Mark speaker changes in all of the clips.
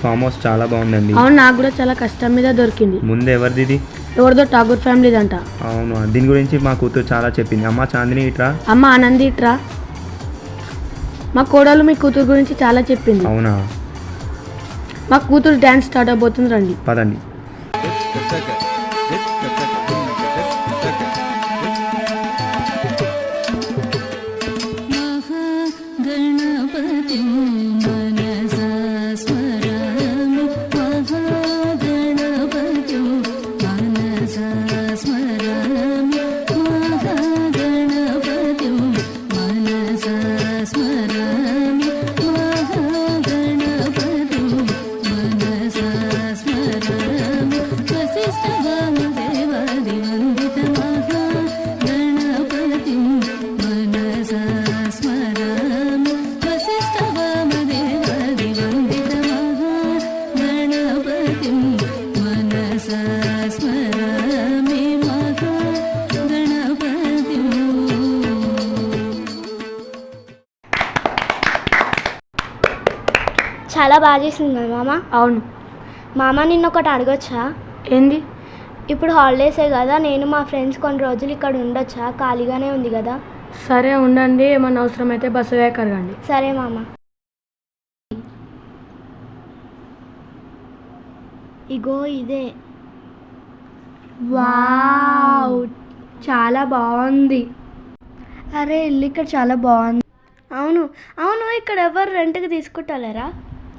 Speaker 1: Farm house చాలా బాగుందండి.
Speaker 2: అవును, నాకు కూడా చాలా కష్టం మీద దొరికింది.
Speaker 1: ముందు ఎవరిది ఇది?
Speaker 2: ఎవరిదో ఠాగూర్ ఫ్యామిలీదంట.
Speaker 1: అవును, దీని గురించి మా కూతురు చాలా చెప్పింది. అమ్మ చాందిని ఇట్రా.
Speaker 2: అమ్మ ఆనంది ఇట్రా. మా కోడలు మీ కూతురు గురించి చాలా చెప్పింది.
Speaker 1: అవునా?
Speaker 2: మా కూతురు డ్యాన్స్ స్టార్ట్ అవబోతుంది, రండి.
Speaker 1: పదండి.
Speaker 3: చాలా బాగా చేసింది కదా మామ.
Speaker 2: అవును
Speaker 3: మామ, నిన్న ఒకటి అడగొచ్చా?
Speaker 2: ఏంది?
Speaker 3: ఇప్పుడు హాలిడేసే కదా, నేను మా ఫ్రెండ్స్ కొన్ని రోజులు ఇక్కడ ఉండొచ్చా? ఖాళీగానే ఉంది కదా.
Speaker 2: సరే ఉండండి, ఏమన్నా అవసరమైతే బస్సు వేయకరగండి.
Speaker 3: సరే మామ. ఇగో ఇదే.
Speaker 2: వావ్, చాలా బాగుంది. అరే ఇల్లు ఇక్కడ చాలా బాగుంది.
Speaker 3: అవును అవును, ఇక్కడ ఎవరు రెంట్కి తీసుకుంటలేరా?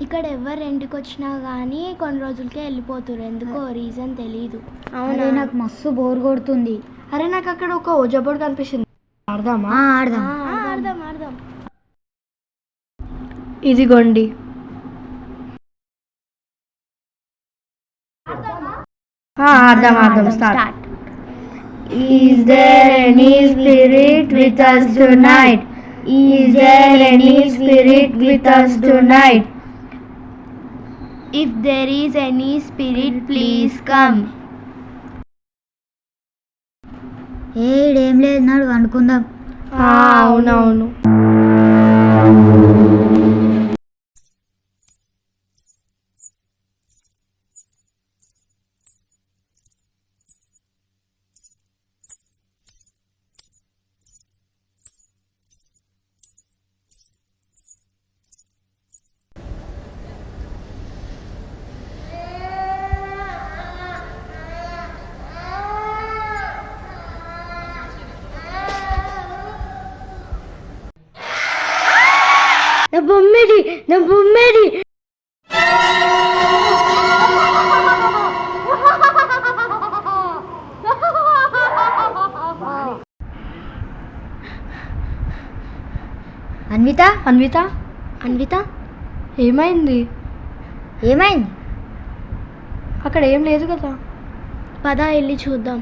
Speaker 3: ఇక్కడ ఎవరు రెంట్కి వచ్చినా కానీ కొన్ని రోజులకే వెళ్ళిపోతారు. ఎందుకో రీజన్ తెలీదు.
Speaker 4: అవునా, నాకు మస్తు బోర్ కొడుతుంది.
Speaker 2: అరే నాకు అక్కడ ఒక ఓజా బోర్డు కనిపిస్తుంది, ఆడదామా?
Speaker 4: ఆడదాం.
Speaker 3: ఆడదాం ఆడదాం.
Speaker 2: ఇదిగోండి. ఆడదాం ఆడదాం, start. Is there any spirit with us tonight? Is there any spirit with us tonight?
Speaker 3: If there is any spirit, please come.
Speaker 4: ఏం లేదు, నాడు వండుకుందాం.
Speaker 2: అవునవును.
Speaker 3: నా బొమ్మేది, నా బొమ్మేది.
Speaker 4: అన్విత,
Speaker 2: అన్విత,
Speaker 3: అన్విత,
Speaker 2: ఏమైంది?
Speaker 4: ఏమైంది?
Speaker 2: అక్కడ ఏం లేదు కదా.
Speaker 3: పద వెళ్ళి చూద్దాం.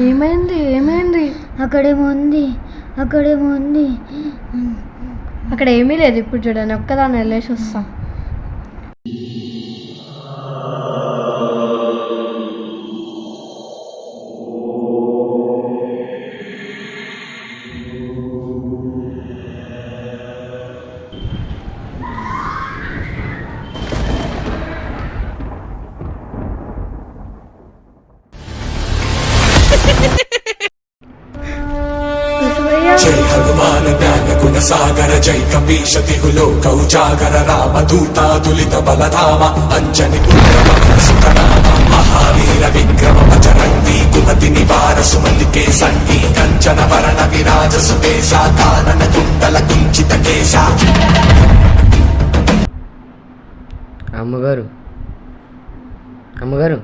Speaker 2: ఏమైంది? ఏమైంది?
Speaker 4: అక్కడేమో ఉంది, అక్కడేమో ఉంది.
Speaker 2: అక్కడ ఏమీ లేదు. ఇప్పుడు చూడండి, ఒక్కదాన్ని వెళ్ళేసి వస్తా.
Speaker 5: జై హనుమాన్ జ్ఞాన గుణ సాగర జై కపీశ తిగులో కౌజాగర రామ దూతాదులిత బలధామ అంజని సుతనామ మహావీర విక్రమ బజరంగి కుమతి నివార సుమలికే సంగి కంచన వరణ విరాజ సుకేశ కానన కుండల కుంచిత కేశ.
Speaker 6: అమ్మగారు, అమ్మగారు,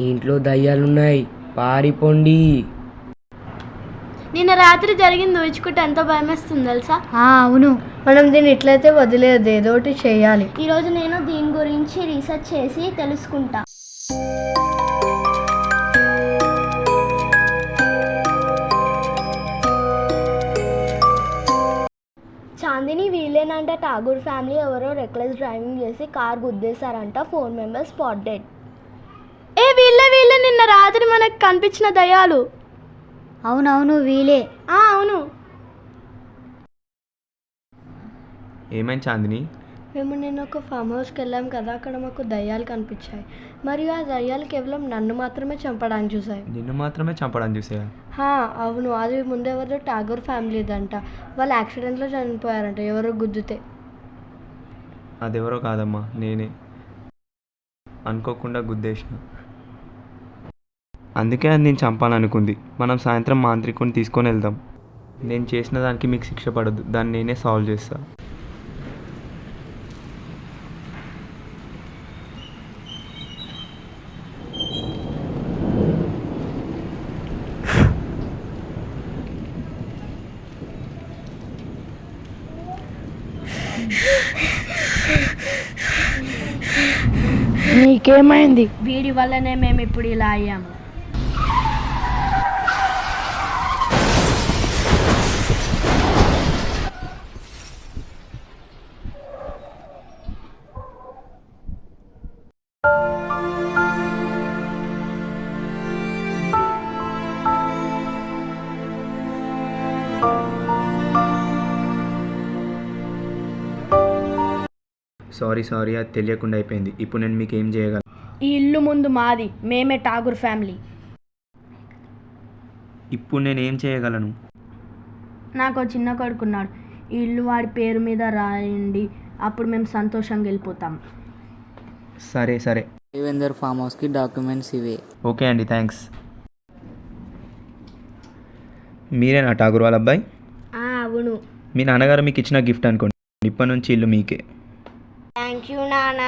Speaker 6: ఈ ఇంట్లో దయ్యాలున్నాయి, పారిపోండి.
Speaker 3: నిన్న రాత్రి జరిగింది ఊహించుకుంటే ఎంత భయం వేస్తుంది తెలుసా?
Speaker 4: అవును.
Speaker 2: మనం దీన్ని ఇట్లయితే వదిలేదు, ఏదో ఒకటి చేయాలి.
Speaker 3: ఈరోజు నేను దీని గురించి రీసెర్చ్ చేసి తెలుసుకుంటా. చాందిని వీళ్ళేనంట ఠాగూర్ ఫ్యామిలీ ఎవరో రెక్లెస్ డ్రైవింగ్ చేసి కార్ గుద్దేశారంట. 4 members spot dead. వీళ్ళే నిన్న రాత్రి మనకు కనిపించిన దయ్యాలు.
Speaker 4: అవునవును వీలే.
Speaker 3: అవును.
Speaker 1: ఏమైంది చాందిని?
Speaker 2: మేము నిన్న ఒక ఫామ్ హౌస్కి వెళ్ళాం కదా, అక్కడ మాకు దయ్యాలు కనిపించాయి. మరియు ఆ దయ్యాలు కేవలం నన్ను మాత్రమే చంపడానికి చూసాయి.
Speaker 1: నిన్ను మాత్రమే చంపడానికి చూసాయా?
Speaker 2: అవును, అది ముందెవరో ఠాగూర్ ఫ్యామిలీదంట. వాళ్ళు యాక్సిడెంట్లో చనిపోయారంట, ఎవరో గుద్దుతే.
Speaker 1: అదెవరో కాదమ్మా, నేనే అనుకోకుండా గుద్దేసిన. అందుకే అది నేను చంపాలనుకుంది. మనం సాయంత్రం మాంత్రికుని తీసుకొని వెళ్దాం. నేను చేసిన దానికి మీకు శిక్ష పడదు, దాన్ని నేనే సాల్వ్ చేస్తా.
Speaker 2: నీకేమైంది?
Speaker 3: వీడి వల్లనే మేము ఇప్పుడు ఇలా అయ్యాము.
Speaker 1: సారీ, అది తెలియకుండా అయిపోయింది. ఇప్పుడు నేను మీకు ఏం చేయగలను?
Speaker 3: ఈ ఇల్లు ముందు మాది, మేమే ఠాగూర్ ఫ్యామిలీ.
Speaker 1: ఇప్పుడు నేను ఏం చేయగలను?
Speaker 3: నాకు ఒక చిన్న కొడుకున్నాడు. ఈ ఇల్లు వాడి పేరు మీద రాయండి, అప్పుడు మేము సంతోషంగా వెళ్ళిపోతాం.
Speaker 1: సరే
Speaker 6: దేవేందర్ ఫామ్ హౌస్కి డాక్యుమెంట్స్ ఇవే.
Speaker 1: ఓకే అండి, థ్యాంక్స్. మీరేనా ఠాగూర్ వాళ్ళ అబ్బాయి?
Speaker 3: అవును.
Speaker 1: మీ నాన్నగారు మీకు ఇచ్చిన గిఫ్ట్ అనుకోండి. ఇప్పటి నుంచి ఇల్లు మీకే.
Speaker 3: థ్యాంక్ యూ నాన్న.